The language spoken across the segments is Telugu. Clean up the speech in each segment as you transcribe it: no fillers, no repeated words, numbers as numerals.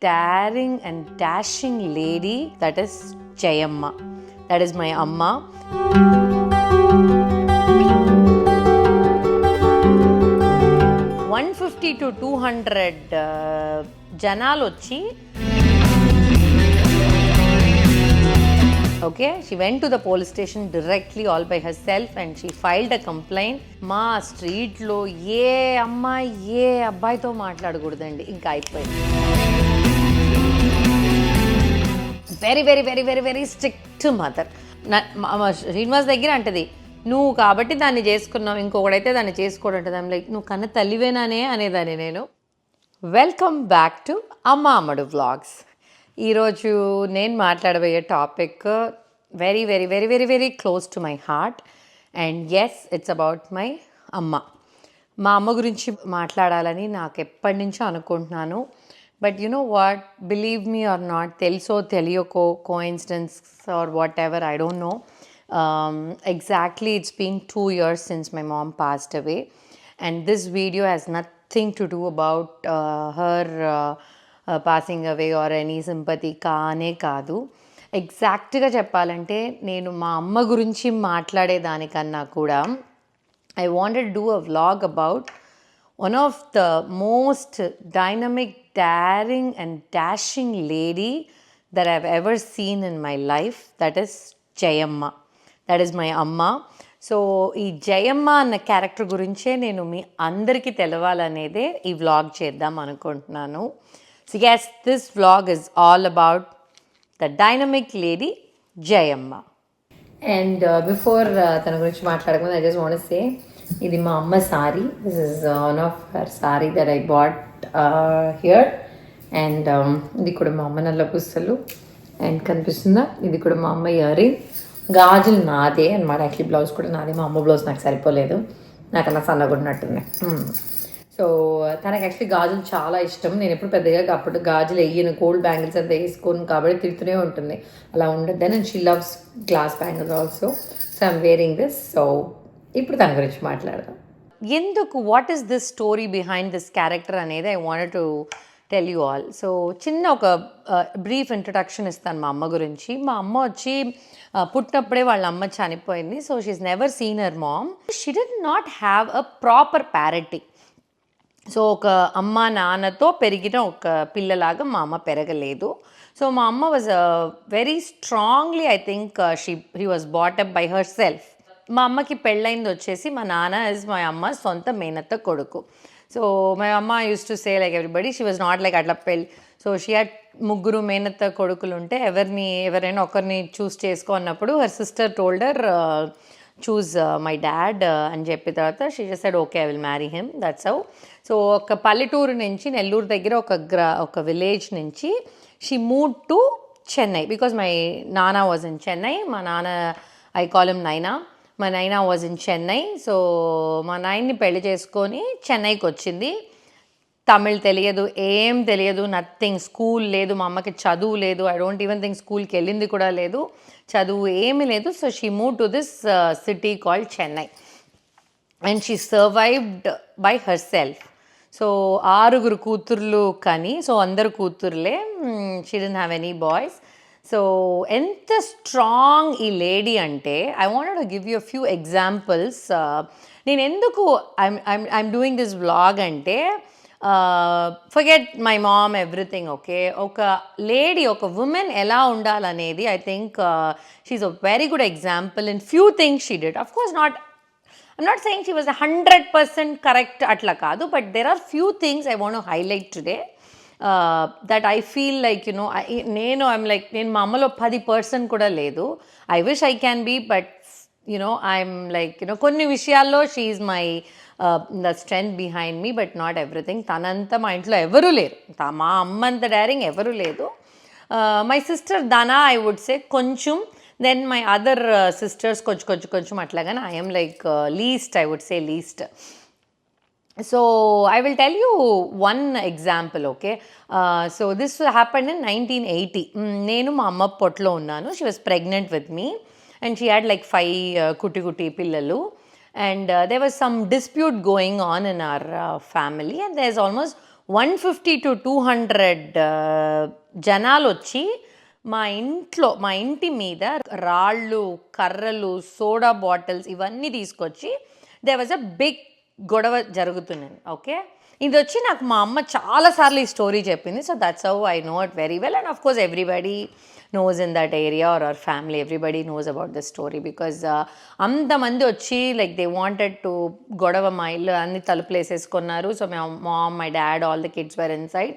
daring and dashing lady, that is Jayamma. That is my Amma. 150 to 200 జనాలు వచ్చి, okay, she went to the police station directly all by herself and she filed a complaint. మా స్ట్రీట్లో ఏ అమ్మాయి ఏ అబ్బాయితో మాట్లాడకూడదండి, ఇంకా అయిపోయింది. Very very very very very strict mother. Srinivas దగ్గర అంటది, నువ్వు కాబట్టి దాన్ని చేసుకున్నావు, ఇంకొకడైతే దాన్ని చేసుకోవడంటది. ఐమ్ లైక్, నువ్వు కన్న తల్లివేనానే అనేదాన్ని నేను. వెల్కమ్ బ్యాక్ టు అమ్మ అమ్మడు వ్లాగ్స్. ఈరోజు నేను మాట్లాడబోయే topic very very very very very close to my heart. And yes, it's about my amma. మా అమ్మ గురించి మాట్లాడాలని నాకు ఎప్పటి నుంచో అనుకుంటున్నాను. But you know what, believe me or not, తెలుసో తెలియకో, coincidence or whatever, I don't know. Exactly, it's been 2 years since my mom passed away, and this video has nothing to do about her passing away or any sympathy కానే కాదు. ఎగ్జాక్ట్గా చెప్పాలంటే నేను మా అమ్మ గురించి మాట్లాడేదానికన్నా కూడా I wanted to do a vlog about one of the most dynamic, daring and dashing lady that I've ever seen in my life, that is Jayamma. That is my అమ్మ. సో ఈ జయమ్మ అన్న క్యారెక్టర్ గురించే నేను మీ అందరికీ తెలవాలనేదే ఈ వ్లాగ్ చేద్దాం అనుకుంటున్నాను. So yes, this vlog is all about the dynamic lady Jayamma. And before తన గురించి మాట్లాడకుండా I just want to say, ఇది మా అమ్మ sorry. This is one of her sorry that I bought here. And ఇది కూడా మా అమ్మ నల్ల పుస్తలు. అండ్ కనిపిస్తుందా, ఇది కూడా మా అమ్మ ఇయర్ రింగ్. గాజులు నాదే అనమాట. యాక్చువల్లీ బ్లౌజ్ కూడా నాదే. మా అమ్మ బ్లౌజ్ నాకు సరిపోలేదు, నాకన్నా సన్నగున్నట్టున్నాయి. సో తనకు యాక్చువల్లీ గాజులు చాలా ఇష్టం. నేను ఎప్పుడు పెద్దగా అప్పుడు గాజులు వేయను, గోల్డ్ బ్యాంగిల్స్ అంతా వేసుకోను కాబట్టి తిడుతూనే ఉంటుంది, అలా ఉండద్దని. And she loves glass bangles also. So I'm wearing this. So ఇప్పుడు తన గురించి మాట్లాడదాం. ఎందుకు, what is this story behind this character అనేది I wanted to tell you all. So చిన్న ఒక బ్రీఫ్ ఇంట్రడక్షన్ ఇస్తాను మా అమ్మ గురించి. మా అమ్మ వచ్చి పుట్టినప్పుడే వాళ్ళ అమ్మ చనిపోయింది. So she's never seen her mom. She did not have a proper parenting. So ఒక అమ్మ నాన్నతో పెరిగిన ఒక పిల్లలాగా మా అమ్మ పెరగలేదు. సో మా అమ్మ was very strongly, I think she was బాటప్ by her self. మా అమ్మకి పెళ్ళైంది వచ్చేసి, మా నాన్న ఇస్ మా అమ్మ సొంత మేనత్త కొడుకు. సో మై అమ్మ use to say like everybody, she was not like అట్లా పెళ్ళి. సో షీ హ్యాడ్ ముగ్గురు మేనత్త కొడుకులు ఉంటే ఎవరైనా ఒకరిని చూస్ చేసుకో అన్నప్పుడు her sister టోల్డర్ choose my dad అని చెప్పిన తర్వాత she just said okay, I will marry him, that's how. So ఒక పల్లెటూరు నుంచి, నెల్లూరు దగ్గర ఒక విలేజ్ నుంచి she move to Chennai because my నానా వాజ్ ఇన్ చెన్నై. మా నాన్న, ఐ కాల్ హిమ్ నైనా. మా నైనా వాజ్ ఇన్ చెన్నై. సో మా నాయన్ని పెళ్లి చేసుకొని చెన్నైకి వచ్చింది. తమిళ్ తెలియదు, ఏం తెలియదు, నథింగ్. స్కూల్ లేదు, మా అమ్మకి చదువు లేదు. ఐ డోంట్ ఈవెన్ థింక్ స్కూల్కి వెళ్ళింది కూడా లేదు, చదువు ఏమీ లేదు. So she move to this city called Chennai and she survived by herself. So 6 కూతుర్లు కానీ, సో అందరు కూతుర్లే. She don't have any boys. So ఎంత స్ట్రాంగ్ ఈ లేడీ అంటే, I wanted to give you a few examples. నేను ఎందుకు ఐఎమ్ డూయింగ్ దిస్ వ్లాగ్ అంటే, forget my mom, everything, okay. ఒక లేడీ, ఒక ఉమెన్ ఎలా ఉండాలనేది I think she's a very good example in few things she did. Of course not, I'm not saying she was 100% correct అట్లా కాదు, but there are few things I want to highlight today that I feel like you know, I'm like, నేను మా అమ్మలో 10% కూడా లేదు. I wish I can be, but I'm like కొన్ని విషయాల్లో she is my the strength behind me, but not everything. తనంతా మా ఇంట్లో ఎవరూ లేరు, మా అమ్మ అంత డైరింగ్ ఎవరూ లేదు. My sister Dhana, I would say కొంచెం. దెన్ మై అదర్ సిస్టర్స్ కొంచెం అట్లాగానే. I'm like least, I would say least. So I will tell you one example, okay. So this happened in 1980. నేను మా అమ్మ పొట్లో ఉన్నాను. She was pregnant with me and she had like 5 కుట్టి పిల్లలు. And there was some dispute going on in our family, and there's almost 150 to 200 జనాలు వచ్చి మా ఇంటి మీద రాళ్ళు, కర్రలు, సోడా బాటిల్స్ ఇవన్నీ తీసుకొచ్చి దే వాజ్ అ బిగ్ గొడవ జరుగుతున్నది. ఓకే, ఇది వచ్చి నాకు మా అమ్మ చాలాసార్లు ఈ స్టోరీ చెప్పింది. So that's how I know it very well. And of course everybody knows in that area or our family, everybody knows about this story because అంతమంది వచ్చి లైక్ దే వాంటెడ్ టు గొడవ, మా ఇల్లు అన్ని తలుపులు వేసేసుకున్నారు. So my mom, my dad, all the kids were inside.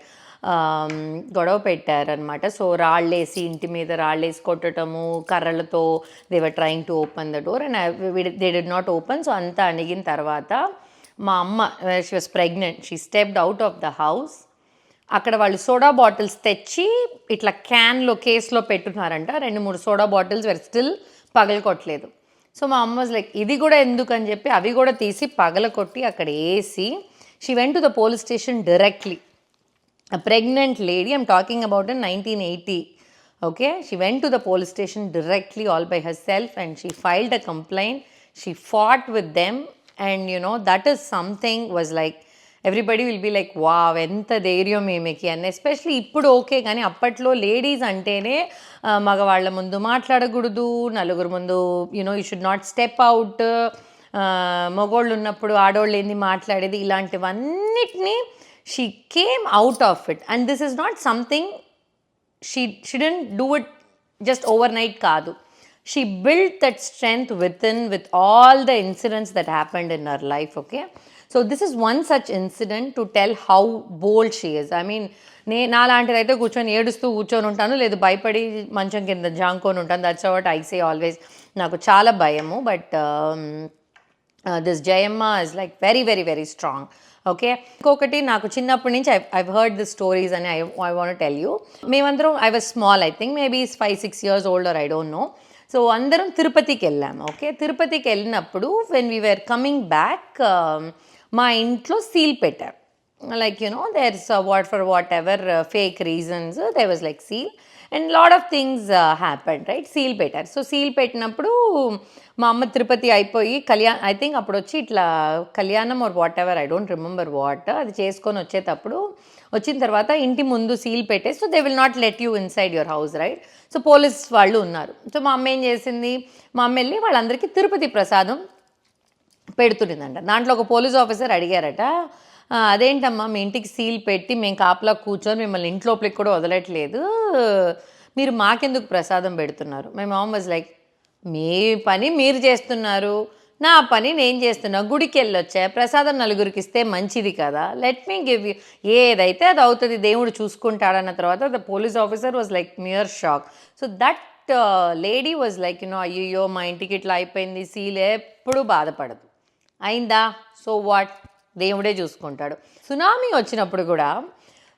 గొడవ పెట్టారనమాట. సో రాళ్ళేసి, ఇంటి మీద రాళ్ళేసి కొట్టడము, కర్రలతో they were trying to open the door and they did not open. So అంతా అణిగిన తర్వాత మా అమ్మ, she was pregnant, she stepped out of the house. అక్కడ వాళ్ళు సోడా బాటిల్స్ తెచ్చి ఇట్లా కేసులో పెట్టున్నారంట. 2-3 సోడా బాటిల్స్ వర్ స్టిల్ పగలకొట్టలేదు. సో మా అమ్మ వాజ్ లైక్, ఇది కూడా ఎందుకని చెప్పి అవి కూడా తీసి పగలకొట్టి అక్కడ వేసి she went to the police station directly. A pregnant lady, I'm talking about in 1980. Okay, she went to the police station directly all by herself and she filed a complaint. She fought with them and that is something was like everybody will be like wow, enta ధైర్యం ఈమెకి. and especially ఇప్పుడు ఓకే, కానీ అప్పట్లో లేడీస్ అంటేనే మగవాళ్ళ ముందు మాట్లాడకూడదు, నలుగురు ముందు you should not step out, మగోళ్ళు ఉన్నప్పుడు ఆడోళ్ళు ఏంది మాట్లాడేది, ఇలాంటివన్నిటినీ she came out of it. And this is not something she didn't do it just overnight kaadu. She built that strength within with all the incidents that happened in her life. Okay, so this is one such incident to tell how bold she is. I mean, నాలాంటిదైతే కూర్చొని ఏడుస్తూ కూర్చొని ఉంటాను, లేదు భయపడి మంచం కింద జాంకొని ఉంటాను. That's what I say always. నాకు చాలా భయము, but this Jayamma is like very very very strong. Okay, ఇంకొకటి నాకు చిన్నప్పటి నుంచి ఐవ్ హర్డ్ ది స్టోరీస్ అని ఐ వాంట్ టెల్ యూ. మేమందరం, I was small, I think maybe 5-6 years old or I don't know. So అందరం తిరుపతికి వెళ్ళాము. ఓకే, తిరుపతికి వెళ్ళినప్పుడు when we were coming back మా ఇంట్లో సీల్ పెట్టారు. Like there is for what ever fake reasons there was like seal and lot of things happened, right. Seal పెట్టారు. సో సీల్ పెట్టినప్పుడు మా అమ్మ తిరుపతి అయిపోయి ఐ థింక్ అప్పుడు వచ్చి ఇట్లా కళ్యాణం or whatever, I don't remember what, అది చేసుకొని వచ్చేటప్పుడు వచ్చిన తర్వాత ఇంటి ముందు సీల్ పెట్టేసి so they will not let you inside your house, right. So police వాళ్ళు ఉన్నారు. సో మా అమ్మ ఏం చేసింది, మా అమ్మ వెళ్ళి వాళ్ళందరికీ తిరుపతి ప్రసాదం పెడుతుండిందంట. దాంట్లో ఒక పోలీస్ ఆఫీసర్ అడిగారట, అదేంటమ్మా మీ ఇంటికి సీల్ పెట్టి మేము కాపలా కూర్చొని మిమ్మల్ని ఇంట్లోపలికి కూడా వదలట్లేదు, మీరు మాకెందుకు ప్రసాదం పెడుతున్నారు? మై మామ్ వాజ్ లైక్, మీ పని మీరు చేస్తున్నారు, నా పని నేను చేస్తున్నా, గుడికి వెళ్ళొచ్చా, ప్రసాదం నలుగురికి ఇస్తే మంచిది కదా, లెట్ మీ గివ్ యూ, ఏదైతే అది అవుతుంది, దేవుడు చూసుకుంటాడన్న తర్వాత the police officer was like mere shock. So that lady was like అయ్యో మా ఇంటికి ఇట్లా అయిపోయింది, సీల్ ఎప్పుడు బాధపడదు, అయిందా సో వాట్, దేవుడే చూసుకుంటాడు. సునామీ వచ్చినప్పుడు కూడా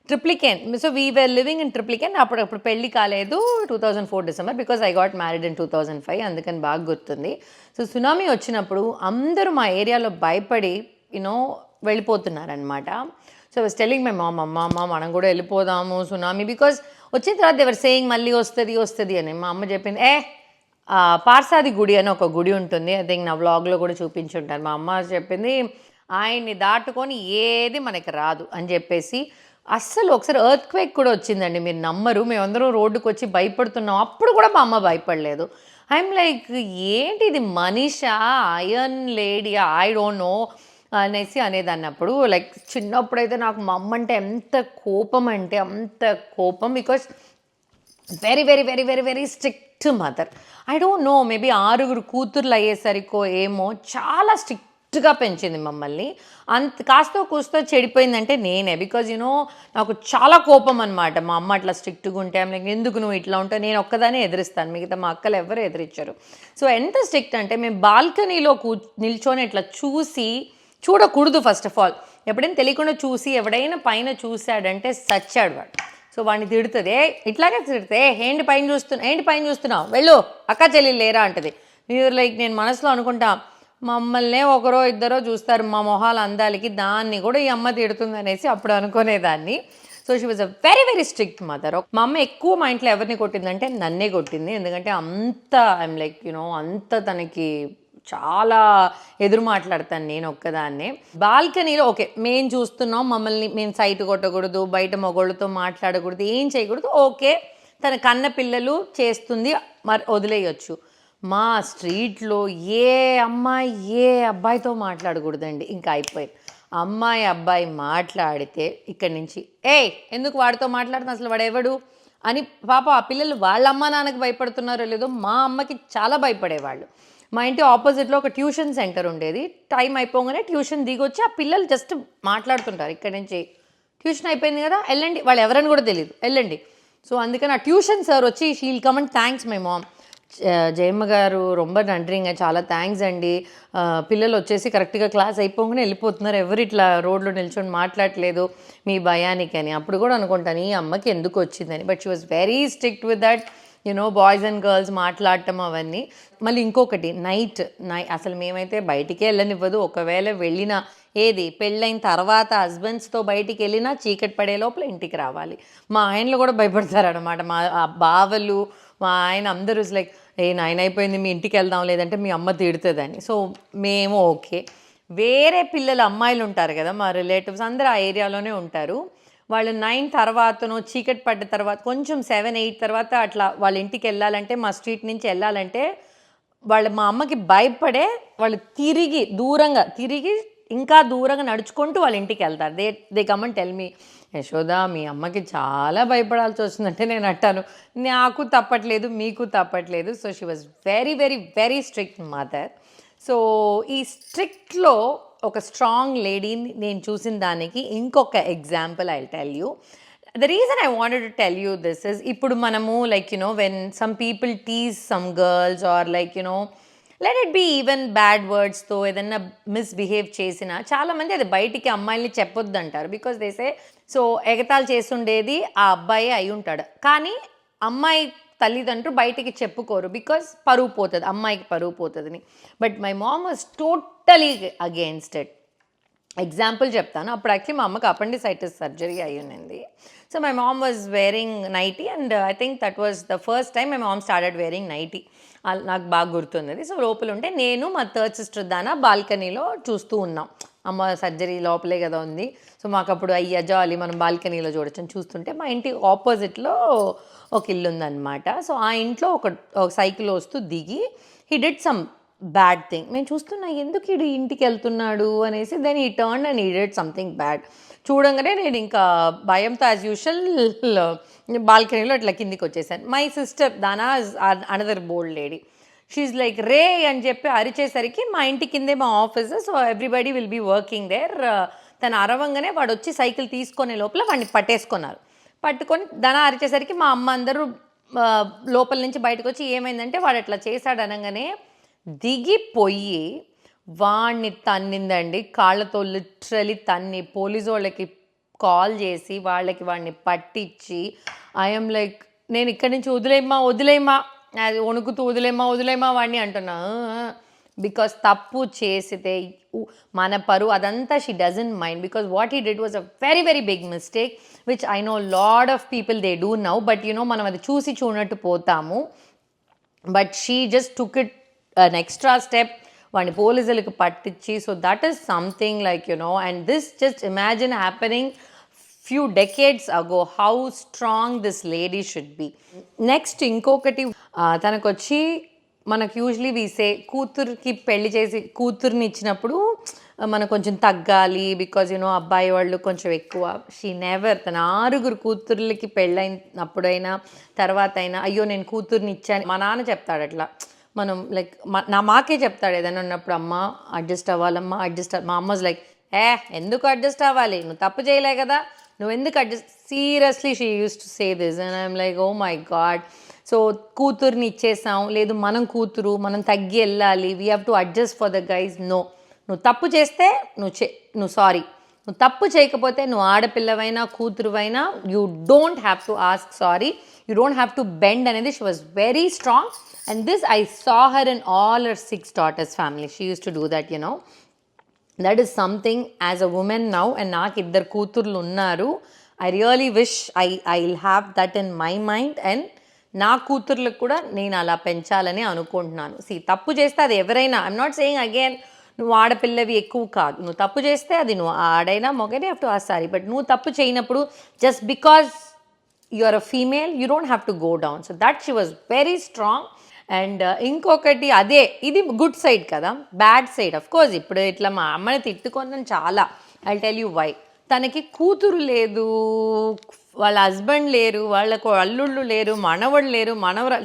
Triplicane, so we were living in Triplicane. అప్పుడు పెళ్ళి కాలేదు 2004 December because I got married in 2005, అందుకని బాగా గుర్తుంది. సో సునామీ వచ్చినప్పుడు అందరూ మా ఏరియాలో భయపడి వెళ్ళిపోతున్నారనమాట. So was telling my mom, అమ్మ మనం కూడా వెళ్ళిపోదాము సునామీ, బికాజ్ వచ్చిన తర్వాత ఎవరు సేయింగ్ మళ్ళీ వస్తుంది అని. మా అమ్మ చెప్పింది, పార్సాది గుడి అని ఒక గుడి ఉంటుంది, ఐ థింక్ నా వ్లాగ్లో కూడా చూపించుంటాను. మా అమ్మ చెప్పింది ఆయన్ని దాటుకొని ఏది మనకి రాదు అని చెప్పేసి. అస్సలు ఒకసారి ఎర్త్ క్వేక్ కూడా వచ్చిందండి, మీరు నమ్మరు. మేమందరం రోడ్డుకు వచ్చి భయపడుతున్నాం, అప్పుడు కూడా మా అమ్మ భయపడలేదు. ఐఎమ్ లైక్ ఏంటి ఇది, మనిషా, అయర్న్ లేడీయా, ఐ డోంట్ నో అనేసి అనేదాన్ని. అప్పుడు లైక్ చిన్నప్పుడైతే నాకు మా అమ్మ అంటే ఎంత కోపం అంటే అంత కోపం, because very very very very very strict mother. I don't no, maybe 6 కూతుర్లు అయ్యేసరికో ఏమో చాలా స్ట్రిక్ట్గా పెంచింది మమ్మల్ని. అంత కాస్తో కూస్తో చెడిపోయిందంటే నేనే, బికాజ్ నాకు చాలా కోపం అనమాట. మా అమ్మ అట్లా స్ట్రిక్ట్గా ఉంటే లైక్ ఎందుకు నువ్వు ఇట్లా ఉంటావు, నేను ఒక్కదానే ఎదిరిస్తాను, మిగతా మా అక్కలు ఎవరు ఎదిరించారు. సో ఎంత స్ట్రిక్ట్ అంటే మేము బాల్కనీలో నిల్చొని ఇట్లా చూడకూడదు ఫస్ట్ ఆఫ్ ఆల్. ఎప్పుడైనా తెలియకుండా చూసి ఎవడైనా పైన చూశాడంటే సచ్చాడు వాడు. సో వాడిని తిడుతుంది, ఇట్లాగే తిడితే ఏంటి పైన చూస్తున్నావు, వెళ్ళు అక్క చెల్లెలు లేరా అంటది. మీరు లైక్ నేను మనసులో అనుకుంటా, మమ్మల్నే ఒకరో ఇద్దరో చూస్తారు మా మొహాల అందాలకి, దాన్ని కూడా ఈ అమ్మ తిడుతుంది అనేసి అప్పుడు అనుకునేదాన్ని. So she was a very very strict mother. మా అమ్మ ఎక్కువ మా ఇంట్లో ఎవరిని కొట్టిందంటే నన్నే కొట్టింది, ఎందుకంటే అంత ఐఎమ్ లైక్ అంత తనకి చాలా ఎదురు మాట్లాడతాను నేను ఒక్కదాన్నే. బాల్కనీలో ఓకే, మేము చూస్తున్నాం, మమ్మల్ని మేము సైట్ కొట్టకూడదు, బయట మగోళ్ళతో మాట్లాడకూడదు, ఏం చేయకూడదు, ఓకే తన కన్న పిల్లలు చేస్తుంది, మరి వదిలేయచ్చు. మా స్ట్రీట్లో ఏ అమ్మాయి ఏ అబ్బాయితో మాట్లాడకూడదండి, ఇంకా అయిపోయింది. అమ్మాయి అబ్బాయి మాట్లాడితే ఇక్కడి నుంచి ఎందుకు వాడితో మాట్లాడుతున్నా, అసలు వాడు ఎవడు అని పాప ఆ పిల్లలు వాళ్ళ అమ్మ నాన్నకి భయపడుతున్నారో లేదో మా అమ్మకి చాలా భయపడేవాళ్ళు. మా ఇంటి ఆపోజిట్లో ఒక ట్యూషన్ సెంటర్ ఉండేది. టైం అయిపోగానే ట్యూషన్ దిగొచ్చి ఆ పిల్లలు జస్ట్ మాట్లాడుతుంటారు, ఇక్కడి నుంచి ట్యూషన్ అయిపోయింది కదా వెళ్ళండి, వాళ్ళు ఎవరని కూడా తెలియదు, వెళ్ళండి. సో అందుకని ఆ ట్యూషన్ సార్ వచ్చి she'll come and thanks my mom, Jayamma గారు రొంబ నన్றிங்க, చాలా థ్యాంక్స్ అండి, పిల్లలు వచ్చేసి కరెక్ట్గా క్లాస్ అయిపోగానే వెళ్ళిపోతున్నారు, ఎవరు ఇట్లా రోడ్లో నిల్చొని మాట్లాడలేదు మీ భయానికి అని. అప్పుడు కూడా అనుకుంటాను ఈ అమ్మకి ఎందుకు వచ్చిందని. But she was very strict with that boys and girls మాట్లాడటం అవన్నీ. మళ్ళీ ఇంకొకటి నైట్ అసలు మేమైతే బయటికే వెళ్ళనివ్వదు. ఒకవేళ వెళ్ళినా ఏది పెళ్ళైన తర్వాత హస్బెండ్స్తో బయటికి వెళ్ళినా చీకటి పడే లోపల ఇంటికి రావాలి. మా ఆయనలు కూడా భయపడతారు అనమాట, మా బావలు మా ఆయన అందరూ లైక్ నాయన అయిపోయింది మీ ఇంటికి వెళ్దాం, లేదంటే మీ అమ్మ తిడుతుందని. సో మేము ఓకే. వేరే పిల్లలు అమ్మాయిలు ఉంటారు కదా మా రిలేటివ్స్ అందరూ ఆ ఏరియాలోనే ఉంటారు. వాళ్ళు 9 తర్వాతనో చీకటి పడ్డ తర్వాత కొంచెం 7-8 తర్వాత అట్లా వాళ్ళ ఇంటికి వెళ్ళాలంటే, మా స్ట్రీట్ నుంచి వెళ్ళాలంటే మా అమ్మకి భయపడే వాళ్ళు తిరిగి ఇంకా దూరంగా నడుచుకుంటూ వాళ్ళ ఇంటికి వెళ్తారు. They come and tell me, Yashoda మీ అమ్మకి చాలా భయపడాల్సి వస్తుందంటే నేను అంటాను నాకు తప్పట్లేదు మీకు తప్పట్లేదు. So she was very very very strict mother. So ఈ స్ట్రిక్ట్లో ఒక స్ట్రాంగ్ లేడీని నేను చూసిన దానికి ఇంకొక example I tell you. The reason I wanted to tell you this is, ఇప్పుడు మనము like when some people tease some girls or like let it be even bad వర్డ్స్తో ఏదన్నా మిస్బిహేవ్ చేసినా చాలామంది అది బయటికి అమ్మాయిల్ని చెప్పొద్దు అంటారు. బికాస్ దేసే సో ఎగతాలు చేస్తుండేది ఆ అబ్బాయి అయి ఉంటాడు, కానీ అమ్మాయి తల్లిదండ్రులు బయటికి చెప్పుకోరు బికాస్ పరువు పోతుంది, అమ్మాయికి పరువు పోతుందని. But my mom was totally against it. Example చెప్తాను. అప్పుడు యాక్చువల్లీ మా అమ్మకి అపెండిసైటిస్ సర్జరీ అయ్యి ఉన్నింది. So my mom was wearing nighty and I think that was the first time my mom started wearing nighty. నాకు బాగా గుర్తున్నది. సో లోపల ఉంటే నేను మా థర్డ్ సిస్టర్ దానా బాల్కనీలో చూస్తూ ఉన్నాం. అమ్మ సర్జరీ లోపలే కదా ఉంది, సో మాకు అప్పుడు అయ్యా జాలి మనం బాల్కనీలో చూడొచ్చని చూస్తుంటే మా ఇంటి ఆపోజిట్లో ఒక ఇల్లు ఉందన్నమాట. సో ఆ ఇంట్లో ఒక సైకిల్ వస్తూ దిగి he did some bad thing. నేను చూస్తున్నా ఎందుకు ఈడు ఇంటికి వెళ్తున్నాడు అనేసి. దెన్ ఈ turn and he did something bad. చూడంగానే నేను ఇంకా భయంతో యాజ్ యూజువల్ బాల్కనీలో ఇట్లా కిందికి వచ్చేసాను. My sister Dana another bold lady, she's like రే అని చెప్పి అరిచేసరికి మా ఇంటి కిందే మా office, so everybody will be working there. తను అరవంగానే వాడు వచ్చి సైకిల్ తీసుకునే లోపల వాడిని పట్టుకొని ధన అరిచేసరికి మా అమ్మ అందరూ లోపల నుంచి బయటకు వచ్చి ఏమైందంటే వాడు అట్లా చేశాడు అనగానే దిగిపోయి వాడిని తన్నిందండి, కాళ్ళతో లిటరలీ తన్ని పోలీసు వాళ్ళకి కాల్ చేసి వాడిని పట్టించి ఐఎమ్ లైక్ నేను ఇక్కడి నుంచి వదిలేమ్మా అది వణుకుతూ వదిలేమ్మా వాడిని అంటున్నా. బికాస్ తప్పు చేసితే మన పరువు అదంతా she doesn't mind, because what he did was a very very big mistake which I know lot of people they do now. But మనం అది చూసి చూడనట్టు పోతాము. But she just took it an extra step, వాడిని పోలీసులకు పట్టించి. So that is something like and this just imagine happening few decades ago, how strong this lady should be. Next ఇంకొకటి తనకొచ్చి మనకు యూజువలీ వీసే కూతురికి పెళ్లి చేసి కూతుర్ని ఇచ్చినప్పుడు మనకు కొంచెం తగ్గాలి బికాజ్ అబ్బాయి వాళ్ళు కొంచెం ఎక్కువ. షీ నెవర్, తన 6 కూతుర్లకి పెళ్ళైనప్పుడైనా తర్వాత అయినా అయ్యో నేను కూతుర్ని ఇచ్చాను. మా నాన్న చెప్తాడు అట్లా, మనం లైక్ మాకే చెప్తాడు ఏదైనా ఉన్నప్పుడు, అమ్మ అడ్జస్ట్ అవ్వాలమ్మా మా అమ్మజ్ లైక్ ఎందుకు అడ్జస్ట్ అవ్వాలి, నువ్వు తప్పు చేయలే కదా, నువ్వు ఎందుకు adjust. Seriously she use to say this and I'm like oh my God. So కూతుర్ని ఇచ్చేసాం, లేదు మనం తగ్గి వెళ్ళాలి, we have to adjust for the guys. No, నువ్వు తప్పు చేస్తే నువ్వు సారీ, నువ్వు తప్పు చేయకపోతే నువ్వు ఆడపిల్లవైనా కూతురువైనా you don't have to ask sorry, you don't have to bend అనేది. She was very strong and this I saw her in all her 6 daughters family. She used to do that, That is something as a woman now, and నాకు 2 కూతుర్లు ఉన్నారు. I really wish I'll have that in my mind, and నా కూతుర్లకు కూడా నేను అలా పెంచాలని అనుకుంటున్నాను. తప్పు చేస్తే అది ఎవరైనా, ఐఎమ్ నాట్ సేయింగ్ అగైన్ నువ్వు ఆడపిల్లవి ఎక్కువ కాదు, నువ్వు తప్పు చేస్తే అది నువ్వు ఆడైనా మొగనే have to ask sorry. But నువ్వు తప్పు చేయనప్పుడు just because you are a female you don't have to go down. So that she was very strong. And ఇంకొకటి అదే, ఇది గుడ్ సైడ్ కదా. బ్యాడ్ సైడ్ ఆఫ్ కోర్స్ ఇప్పుడు ఇట్లా మా అమ్మని తిట్టుకున్నాను చాలా. I tell you why. తనకి కూతురు లేదు, వాళ్ళ హస్బెండ్ లేరు, వాళ్ళకు అల్లుళ్ళు లేరు, మనవడు లేరు,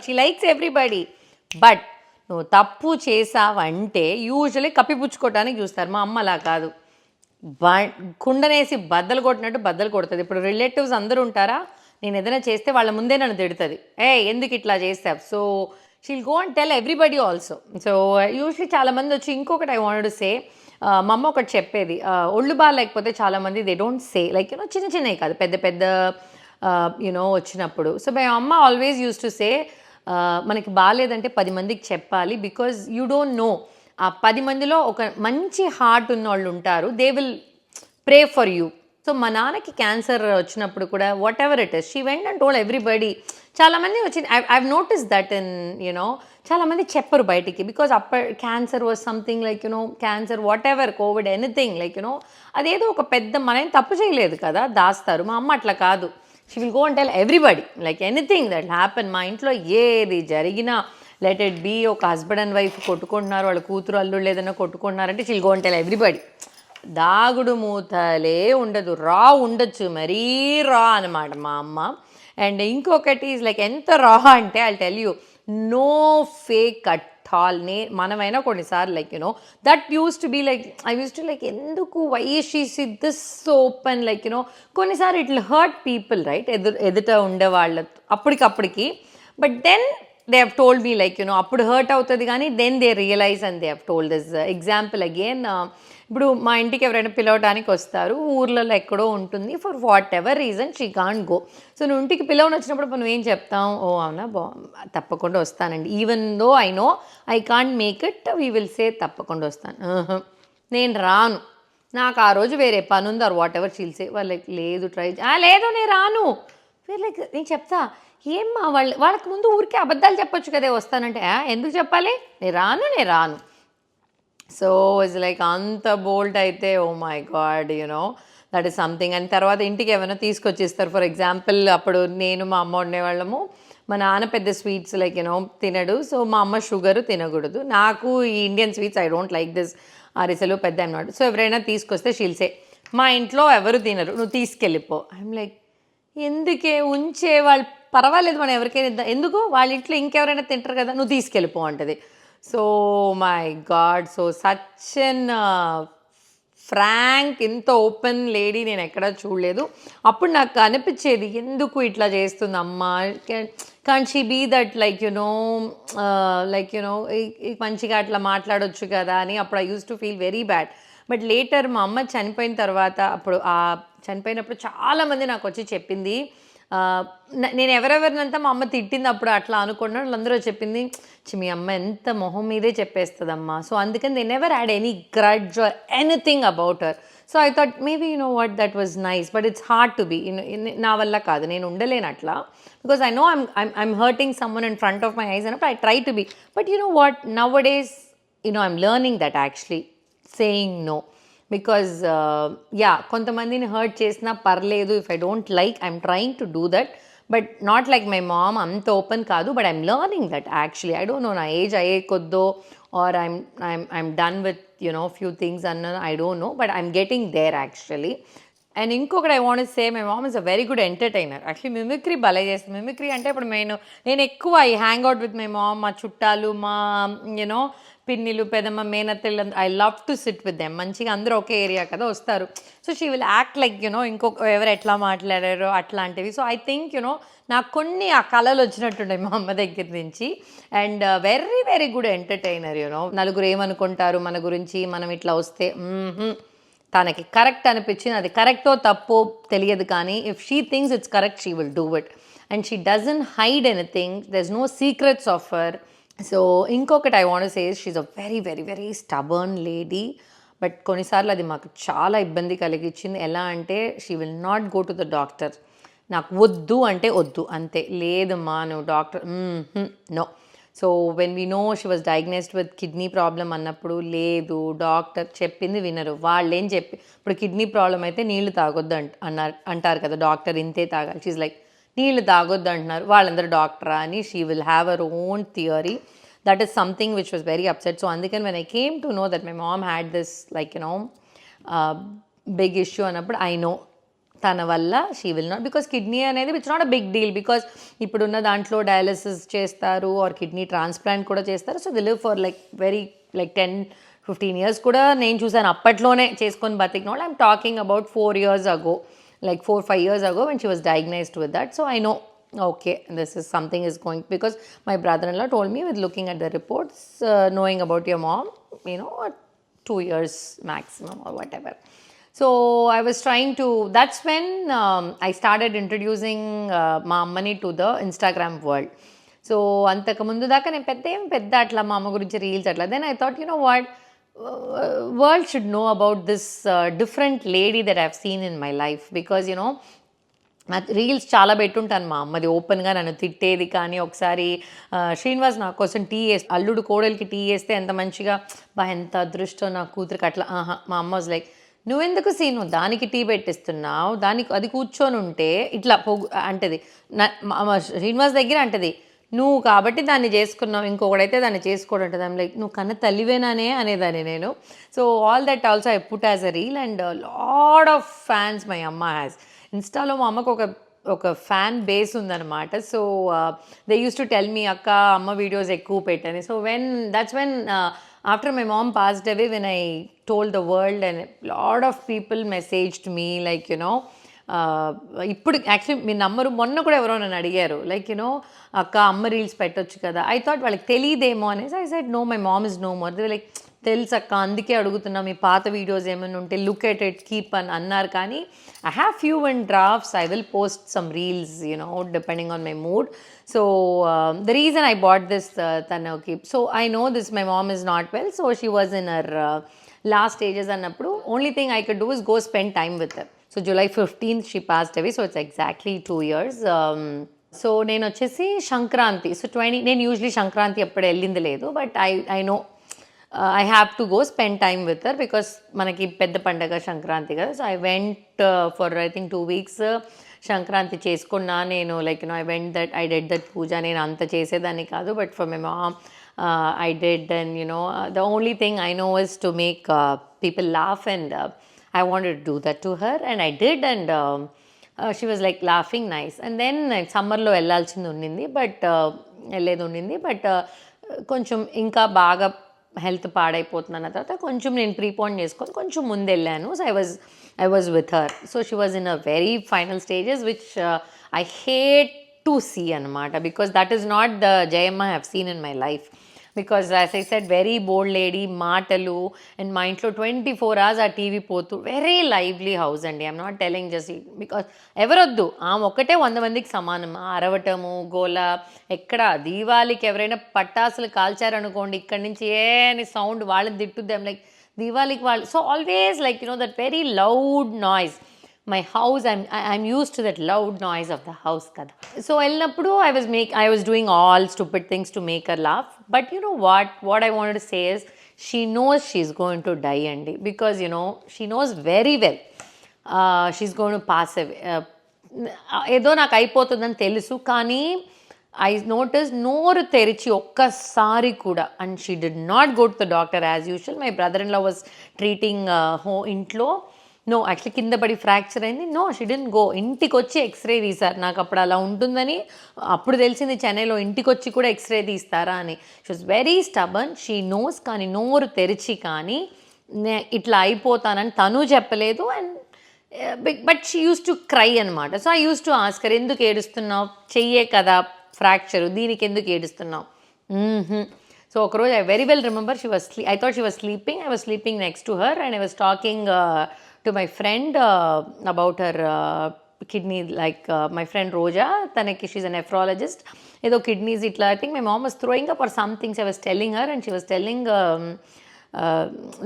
షీ లైక్స్ ఎవ్రీబడి. బట్ నువ్వు తప్పు చేసావంటే యూజువలీ కప్పిపుచ్చుకోవటానికి చూస్తారు. మా అమ్మ అలా కాదు, కుండనేసి బద్దలు కొట్టినట్టు బద్దలు కొడుతుంది. ఇప్పుడు రిలేటివ్స్ అందరూ ఉంటారా, నేను ఏదైనా చేస్తే వాళ్ళ ముందే నన్ను తిడుతుంది, ఎందుకు ఇట్లా చేస్తావు. So she'll go and tell everybody also. So usually చాలామంది వచ్చి, ఇంకొకటి ఐ వాంటెడ్ టు సే, మా అమ్మ ఒకటి చెప్పేది, ఒళ్ళు బాగాలేకపోతే చాలామంది దే డోంట్ సే, లైక్ చిన్న చిన్నవి కాదు, పెద్ద పెద్ద వచ్చినప్పుడు. సో మై అమ్మ ఆల్వేస్ యూస్ టు సే, మనకి బాగాలేదంటే 10 మందికి చెప్పాలి, బికాజ్ యూ డోంట్ నో ఆ 10 మందిలో ఒక మంచి హార్ట్ ఉన్న వాళ్ళు ఉంటారు, they will pray for you. So మా నాన్నకి క్యాన్సర్ వచ్చినప్పుడు కూడా what ever it is, she went and told everybody. చాలామంది వచ్చి ఐవ్ నోటీస్ దట్ ఇన్ చాలామంది చెప్పరు బయటికి, because cancer was something like cancer what ever, Covid, anything like అదేదో ఒక పెద్ద, మనం తప్పు చేయలేదు కదా, దాస్తారు. మా అమ్మ అట్లా కాదు, she will go and tell everybody like anything that happen. మా ఇంట్లో ఏది జరిగినా, లెట్ ఇట్ బీ, ఒక హస్బెండ్ అండ్ వైఫ్ కొట్టుకుంటున్నారు, వాళ్ళ కూతురు అల్లుళ్ళు ఏదైనా కొట్టుకుంటున్నారంటే she will go and tell everybody. దాగుడు మూతలే ఉండదు, రా ఉండొచ్చు, మరీ రా అనమాట మా అమ్మ. అండ్ ఇంకొకటి ఈజ్ లైక్ ఎంత రా అంటే I tell you, no fake at all. మనమైనా కొన్నిసార్లు like that use to be like, I use to like ఎందుకు why she see this open, like కొన్నిసార్లు it will hurt people right, ఎదుట ఉండే వాళ్ళ అప్పటికప్పటికి. But then they have told me like అప్పుడు హర్ట్ అవుతుంది, కానీ then they realise and they have told this example again. ఇప్పుడు మా ఇంటికి ఎవరైనా పిలవడానికి వస్తారు, ఊర్లలో ఎక్కడో ఉంటుంది, for what ever reason she can't go. So నువ్వు ఇంటికి పిలవని వచ్చినప్పుడు మనం ఏం చెప్తాం, అవునా తప్పకుండా వస్తానండి, even though I know I can't make it, we will say తప్పకుండా వస్తాను, నేను రాను, నాకు ఆ రోజు వేరే పని ఉంది, ఆర్ వాట్ ఎవర్ షీల్ సే. వాళ్ళకి లేదు ట్రై, లేదు నేను రాను, లైక్ నేను చెప్తా, ఏమ్మా వాళ్ళకి ముందు ఊరికే అబద్ధాలు చెప్పొచ్చు కదా వస్తానంటే, ఎందుకు చెప్పాలి, నేను రాను. సో ఇట్స్ లైక్ అంత బోల్డ్ అయితే, oh my god that is something. And తర్వాత ఇంటికి ఏమైనా తీసుకొచ్చిస్తారు, ఫర్ ఎగ్జాంపుల్ అప్పుడు నేను మా అమ్మ ఉండేవాళ్ళము, మా నాన్న పెద్ద స్వీట్స్ లైక్ తినడు, సో మా అమ్మ షుగర్ తినకూడదు, నాకు ఈ Indian sweets I don't like this, అరిసెలు పెద్ద అన్నమాట. సో ఎవరైనా తీసుకొస్తే షీల్సే, మా ఇంట్లో ఎవరు తినరు, నువ్వు తీసుకెళ్ళిపో. ఐఎమ్ లైక్, ఎందుకే ఉంచే, వాళ్ళు పర్వాలేదు, మనం ఎవరికైనా ఎందుకు, వాళ్ళ ఇంట్లో ఇంకెవరైనా తింటారు కదా, నువ్వు తీసుకెళ్ళిపో అంటది. So my God, so such an frank, ఇంత ఓపెన్ లేడీ నేను ఎక్కడా చూడలేదు. అప్పుడు నాకు అనిపించేది, ఎందుకు ఇట్లా చేస్తుంది అమ్మ, can't she be that like మంచిగా అట్లా మాట్లాడొచ్చు కదా అని. అప్పుడు I use to feel very bad. But later మా అమ్మ చనిపోయిన తర్వాత, అప్పుడు చనిపోయినప్పుడు చాలామంది నాకు వచ్చి చెప్పింది, నేను ఎవరెవరినంతా మా అమ్మ తిట్టింది అప్పుడు అట్లా అనుకున్నాను, వాళ్ళందరూ చెప్పింది, మీ అమ్మ ఎంత మొహం మీదే చెప్పేస్తుందమ్మా. సో అందుకని they never had any grudge or anything about her. So I thought maybe what that was nice, but it's hard to be, నా వల్ల కాదు, నేను ఉండలేను అట్లా, because I know I'm hurting someone in front of my eyes అన్నప్పుడు I try to be. But what, nowadays I'm learning that actually saying no, because కొంతమందిని హర్ట్ చేసినా పర్లేదు, if I don't like I'm trying to do that, but not like my mom, అంత ఓపెన్ కాదు. But I'm learning that actually, I don't know నా ఏజ్ అయ్యే కొద్దో, or I'm done with few things అన్న, I don't know, but I'm getting there actually. And ఇంకొకటి I want say, my mom is a very good entertainer. Actually mimicry భలే చేస్తుంది. మిమిక్రీ అంటే ఇప్పుడు నేను ఎక్కువ I hang out with my mom, మా చుట్టాలు, మా పిన్నిలు, పెదమ్మ, మేనత్తలు, I love to sit with them. మంచిగా అందరూ ఒకే ఏరియా కదా వస్తారు. So she will act like ఇంకొక ఎవరు ఎట్లా మాట్లాడారో అట్లాంటివి. సో ఐ థింక్ నాకు కొన్ని ఆ కళలు వచ్చినట్టుండే మా అమ్మ దగ్గర నుంచి. And very very good entertainer. నలుగురు ఏమనుకుంటారు మన గురించి, మనం ఇట్లా వస్తే, తనకి కరెక్ట్ అనిపించింది, అది కరెక్టో తప్పో తెలియదు, కానీ if she thinks it's correct she will do it. And she doesn't hide anything, there is no secrets of her. So ఇంకొకటి I want say, she's a very very very stubborn lady. But కొన్నిసార్లు అది మాకు చాలా ఇబ్బంది కలిగించింది. ఎలా అంటే, she will not go to the doctor. నాకు వద్దు అంటే వద్దు అంతే. లేదమ్మా నువ్వు doctor no. So when we know she was diagnosed with kidney problem అన్నప్పుడు లేదు డాక్టర్ చెప్పింది వినరు. వాళ్ళేం చెప్పి ఇప్పుడు కిడ్నీ ప్రాబ్లం అయితే నీళ్లు తాగొద్దు అంటారు కదా డాక్టర్, ఇంతే తాగాలి. షీజ్ లైక్ నీళ్లు తాగొద్దు అంటున్నారు వాళ్ళందరూ డాక్టరా అని. She will have our own theory. That is something which was very upset. So అందుకని when I came to know that my mom had this like big issue అన్నప్పుడు ఐ నో తన వల్ల she will not, because kidney అనేది it's not a big deal, because ఇప్పుడున్న దాంట్లో డయాలసిస్ చేస్తారు ఆర్ కిడ్నీ ట్రాన్స్ప్లాంట్ కూడా చేస్తారు. So they live for very 10-15 years కూడా నేను చూసాను. అప్పట్లోనే చేసుకొని బతికిన వాళ్ళు. I'm talking about 4 years ago, 4-5 years ago when she was diagnosed with that. So I know, okay, this is something is going, because my brother-in-law told me with looking at the reports, knowing about your mom, 2 years maximum or whatever. So I was trying to, that's when I started introducing మా అమ్మని to the Instagram world. So అంతకు ముందు దాకా నేను పెద్ద అట్లా మా అమ్మ గురించి రీల్స్ అట్లా. Then I thought what, world should know about this different lady that I've seen in my life, because reels చాలా పెట్టుంటాను మా అమ్మది ఓపెన్గా నన్ను తిట్టేది. కానీ ఒకసారి శ్రీనివాస్ నా కోసం టీ వేసి, అల్లుడు కోడలికి టీ వేస్తే ఎంత మంచిగా ఎంత అదృష్టం నా కూతురికి అట్లా. మా అమ్మ వాజ్ లైక్, నువ్వెందుకు సీను దానికి టీ పెట్టిస్తున్నావు, దానికి అది కూర్చొని ఉంటే ఇట్లా అంటది. శ్రీనివాస్ దగ్గర అంటది, నువ్వు కాబట్టి దాన్ని చేసుకున్నావు, ఇంకొకడైతే దాన్ని చేసుకోవడం ఉంటుంది. ఐమ్ లైక్, నువ్వు కన్న తల్లివేనానే అనేదాన్ని నేను. So all that also I put as a reel, and lot of fans my అమ్మ హ్యాస్. ఇన్స్టాలో మా అమ్మకు ఒక ఫ్యాన్ బేస్ ఉందన్నమాట. So they use to tell me, అక్క అమ్మ వీడియోస్ ఎక్కువ పెట్టని. So that's when after my mom passed away, when I told the world, and a lot of people messaged me like, ఇప్పుడు యాక్చువల్లీ మీ నంబరు మొన్న కూడా ఎవరో నన్ను అడిగారు లైక్ అక్క అమ్మ రీల్స్ పెట్టొచ్చు కదా. ఐ థాట్ వాళ్ళకి తెలియదేమో అనేసి I said no, my mom is no more. Like తెలుసు అక్క, అందుకే అడుగుతున్నా, మీ పాత వీడియోస్ ఏమైనా ఉంటే లుక్ ఎట్ ఇట్, కీప్ అని అన్నారు. కానీ I have few in drafts. I will post some reels depending on my mood. So the reason I bought this తనకి, so I know this my mom is not well, so she was in her last stages అన్నప్పుడు only thing I could do is go spend time with her. So July 15th she passed away, so it's exactly 2 years. So నేను వచ్చేసి సంక్రాంతి, సో నేను యూజువలీ సంక్రాంతి ఎప్పుడు వెళ్ళింది లేదు, but I know I have to go spend time with her, because మనకి పెద్ద పండగ సంక్రాంతి కదా. So I went for I think 2 weeks Sankranti చేసుకున్నా నేను. ఐ డెడ్ దట్ పూజ. నేను అంత చేసేదాన్ని కాదు, but for my mom I did. And the only thing I know is to make people laugh, and I wanted to do that to her, and I did, and she was like laughing nice. And then సమ్మర్లో వెళ్ళాల్సింది ఉండింది, బట్ వెళ్ళేది ఉండింది, బట్ కొంచెం ఇంకా బాగా హెల్త్ పాడైపోతుందన్న తర్వాత కొంచెం నేను ప్రీపోన్ చేసుకొని కొంచెం ముందు వెళ్ళాను. So I was with her. So she was in a very final stages which I hate to see అనమాట, because that is not the Jayamma I have seen in my life. Because as I said, very bold lady, మాటలు, అండ్ మా ఇంట్లో 24 hours ఆ టీవీ పోతూ, వెరీ లైవ్లీ హౌస్ అండి. I'm not telling just because ఎవరొద్దు, ఆమె ఒక్కటే 100 మందికి సమానం. అరవటము, గోల, ఎక్కడ దీవాళికి ఎవరైనా పట్టాసులు కాల్చారనుకోండి, ఇక్కడి నుంచి అని సౌండ్, వాళ్ళని తిట్టుద్దాం లైక్ దీవాళికి వాళ్ళు. So always like that very loud noise. My house, I'm used to that loud noise of the house కదా. సో వెళ్ళినప్పుడు I was doing all stupid things to make her laugh. But what I wanted to say is, she knows she's going to die అండి, because she knows very well she's going to pass away. ఏదో నాకు అయిపోతుందని తెలుసు, కానీ ఐ నోటీస్ నోరు తెరిచి ఒక్కసారి కూడా, and she did not go to the doctor as usual. My brother-in-law was treating ఇంట్లో. నో, యాక్చువల్లీ కింద పడి ఫ్రాక్చర్ అయింది. No, she didn't go. ఇంటికి వచ్చి ఎక్స్రే తీశారు. నాకు అప్పుడు అలా ఉంటుందని అప్పుడు తెలిసింది చెన్నైలో ఇంటికి వచ్చి కూడా ఎక్స్రే తీస్తారా అని. She was very stubborn. She knows, కానీ నోరు తెరిచి కానీ ఇట్లా అయిపోతానని తను చెప్పలేదు. And but she use to cry అనమాట. So I use to ask her, ఎందుకు ఏడుస్తున్నావు, చెయ్యే కదా ఫ్రాక్చరు, దీనికి ఎందుకు ఏడుస్తున్నావు. సో ఒకరోజు I very well remember, I thought she was sleeping. I was sleeping next to her, and I was talking to my friend about her kidney, like my friend Roja, tanaki, she's a nephrologist. Edo kidneys itla, I think my mom was throwing up or some things I was telling her, and she was telling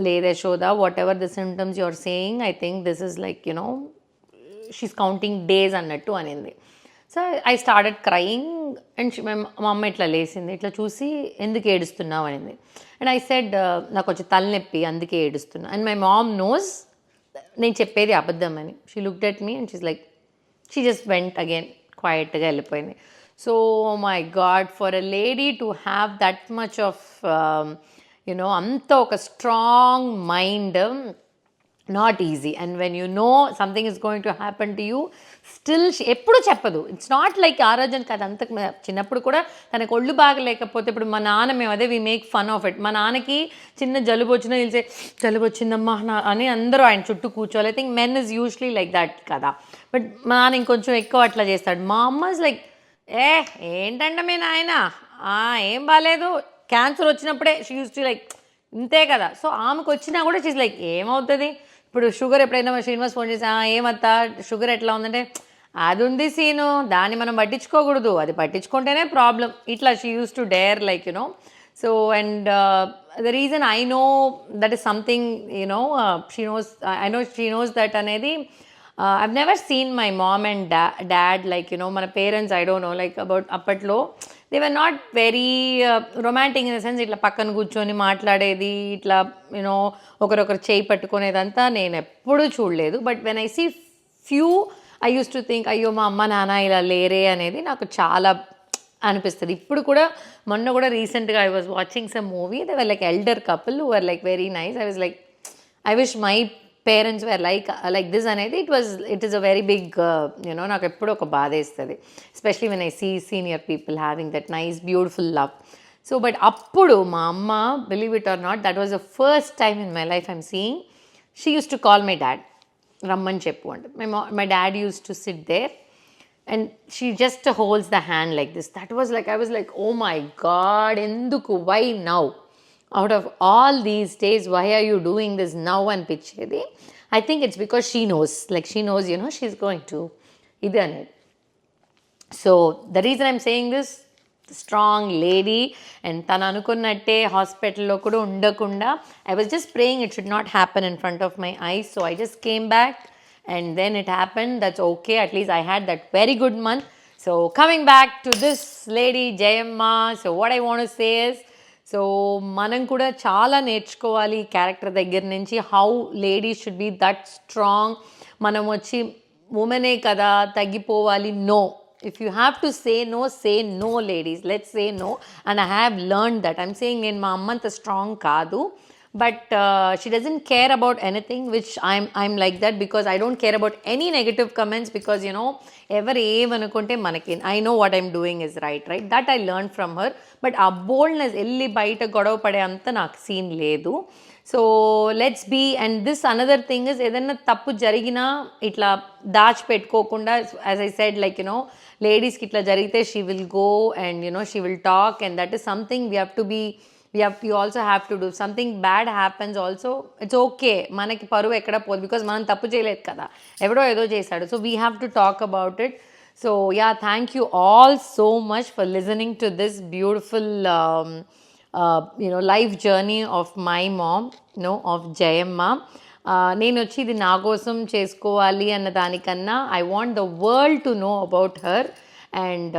Leda Shoda, whatever the symptoms you're saying, I think this is like she's counting days అన్నట్టు అనింది. So I started crying and మా అమ్మ ఇట్లా లేసింది, ఇట్లా చూసి ఎందుకు ఏడుస్తున్నావు అనింది. అండ్ ఐ సెడ్ నాకు కొంచెం తలనొప్పి అందుకే ఏడుస్తున్నా. అండ్ మై మామ్ నోస్ నేను చెప్పేది అబద్ధం అని. She looked at me and she's like she just went again, క్వైట్గా వెళ్ళిపోయింది. So my God, for a lady to have that much of you know అంత ఒక strong mind, not easy. And when you know something is going to happen to you, still ఎప్పుడు చెప్పదు. ఇట్స్ నాట్ లైక్ ఆరాధన కాదు, అంత చిన్నప్పుడు కూడా తనకు ఒళ్ళు బాగలేకపోతే, ఇప్పుడు మా నాన్న మేము అదే we make fun of it. మా నాన్నకి చిన్న జలుబు వచ్చినా తెలిసే జలుబు వచ్చిందమ్మా అని అందరూ ఆయన చుట్టూ కూర్చోవాలి. I think men is usually like that కదా, బట్ మా నాన్న ఇంకొంచెం ఎక్కువ అట్లా చేస్తాడు. మా అమ్మ ఇస్ లైక్ ఏంటంటే మీ నాయన ఏం బాగాలేదు, క్యాన్సర్ వచ్చినప్పుడే షీ యూస్ టు లైక్ ఇంతే కదా. సో ఆమెకు వచ్చినా కూడా షీస్ లైక్ ఏమవుతుంది, ఇప్పుడు షుగర్ ఎప్పుడైనా శ్రీనివాస్ ఫోన్ చేసి ఏమత్తా షుగర్ ఎట్లా ఉందంటే అది ఉంది సీను, దాన్ని మనం పట్టించుకోకూడదు, అది పట్టించుకుంటేనే ప్రాబ్లం, ఇట్లా she use to dare like you know. So and the reason I know that is something you know she knows that అనేది. I've never seen my mom and dad like, you know, మన parents I don't know like about అప్పట్లో they were not very romantic in the sense ఇట్లా పక్కన కూర్చొని మాట్లాడేది, ఇట్లా యూనో ఒకరొకరు చేయి పట్టుకునేదంతా నేను ఎప్పుడూ చూడలేదు. But when I see few I use to think అయ్యో మా అమ్మ నాన్న ఇలా లేరే అనేది నాకు చాలా అనిపిస్తుంది. ఇప్పుడు కూడా మొన్న కూడా రీసెంట్గా I was watching some movie, they were like elder couple who were like very nice. I was like I wish my parents were like this అనేది. It is a very big you know, నాకు ఎప్పుడూ ఒక బాధ వేస్తుంది, especially when I see senior people having that nice beautiful love. So but అప్పుడు మా అమ్మ, believe it or not, that was the first time in my life I'm seeing she use to call my dad, రమ్మని చెప్పు అంటే. My dad use to sit there and she just holds the hand like this. That was like, I was like, oh my God, enduku, why now? Out of all these days, why are you doing this now? And pichedi, I think it's because she knows, like she knows, you know, she's going to idu anedi. So the reason I'm saying this, strong lady, and tanu anukunnatte hospital lo kuda undakunda, I was just praying it should not happen in front of my eyes. So I just came back and then it happened. That's okay, at least I had that very good month. So coming back to this lady Jayamma, so what I want to say is, so మనం కూడా చాలా నేర్చుకోవాలి క్యారెక్టర్ దగ్గర నుంచి, how ladies should be that strong. మనం వచ్చి ఉమెనే కదా తగ్గిపోవాలి, no. If you have to say no ladies, let's say no. And I have learn that. I'm saying నేను మా అమ్మ అంత స్ట్రాంగ్ కాదు, but she doesn't care about anything, which I'm like that, because I don't care about any negative comments, because you know ever ఏమనుకుంటే మనకి, I know what I'm doing is right, that I learned from her. But ఆ boldness వెళ్ళి బయట గొడవ పడే అంత నాకు సీన్ లేదు. So let's be. And this another thing is, ఏదైనా తప్పు జరిగినా ఇట్లా దాచిపెట్టుకోకుండా, as I said like you know లేడీస్కి ఇట్లా జరిగితే she will go and you know she will talk, and that is something we have to be. you also have to do. Something bad happens also, it's okay, మనకి పరువు ఎక్కడ పోదు, బికాజ్ మనం తప్పు చేయలేదు కదా, ఎవడో ఏదో చేశాడు. So we have to talk about it. So yeah, thank you all so much for listening to this beautiful life journey of my mom, of Jayamma. నేను వచ్చి ఇది నా కోసం చేసుకోవాలి అన్న దానికన్నా, I want the world to know about her. And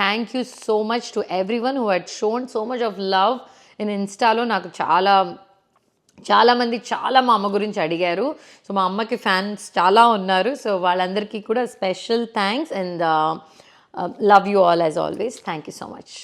thank you so much to everyone who had shown so much of love in ఇన్స్టాలో. నాకు చాలామంది మా అమ్మ గురించి అడిగారు. సో మా అమ్మకి ఫ్యాన్స్ చాలా ఉన్నారు. సో వాళ్ళందరికీ కూడా special thanks, and love you all as always. Thank you so much.